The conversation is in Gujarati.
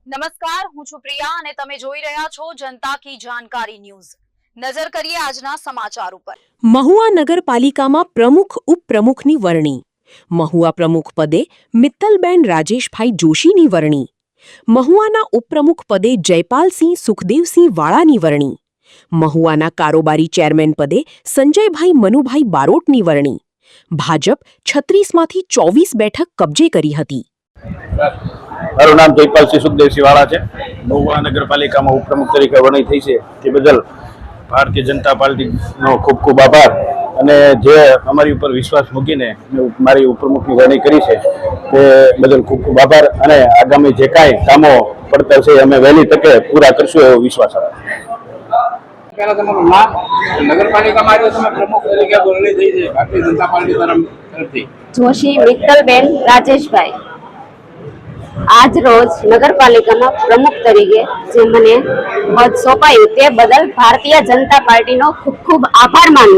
નમસ્કાર, હું છું પ્રિયા અને તમે જોઈ રહ્યા છો જનતા કી જાણકારી ન્યૂઝ। નજર કરીએ આજના સમાચાર ઉપર। મહુવા નગરપાલિકામાં પ્રમુખ ઉપપ્રમુખની વરણી। મહુવા પ્રમુખ પદે મિત્તલબેન રાજેશભાઈ જોશીની વરણી। મહુવાના ઉપપ્રમુખ પદે જયપાલસિંહ સુખદેવસિંહ વાળાની વરણી। મહુવાના કારોબારી ચેરમેન પદે સંજયભાઈ મનુભાઈ બારોટની વરણી। ભાજપ 36માંથી 24 બેઠક કબજે કરી હતી। મારું નામ જયપાલસિંહ સુખદેવસિંહ વાળા છે। મહુવા નગરપાલિકામાં ઉપપ્રમુખ તરીકે વરણી થઈ છે તે બદલ ભારતીય જનતા પાર્ટીનો ખૂબ ખૂબ આભાર। અને જે અમારી ઉપર વિશ્વાસ મૂકીને મારી ઉપપ્રમુખની વરણી કરી છે તે બદલ ખૂબ ખૂબ આભાર। અને આગામી જે કાંઈ કામો પડતર છે અમે વહેલી તકે પૂરા કરશું એવો વિશ્વાસ આવે। નગરપાલિકામાં તમે પ્રમુખ તરીકે વરણી થઈ છે ભારતીય જનતા પાર્ટી તરફથી। જોશી મિત્તલબેન રાજેશભાઈ આજ રોજ નગરપાલિકાના પ્રમુખ તરીકે જે મને પદ સોંપાયું તે બદલ ભારતીય જનતા પાર્ટીનો ખૂબ ખૂબ આભાર માનું।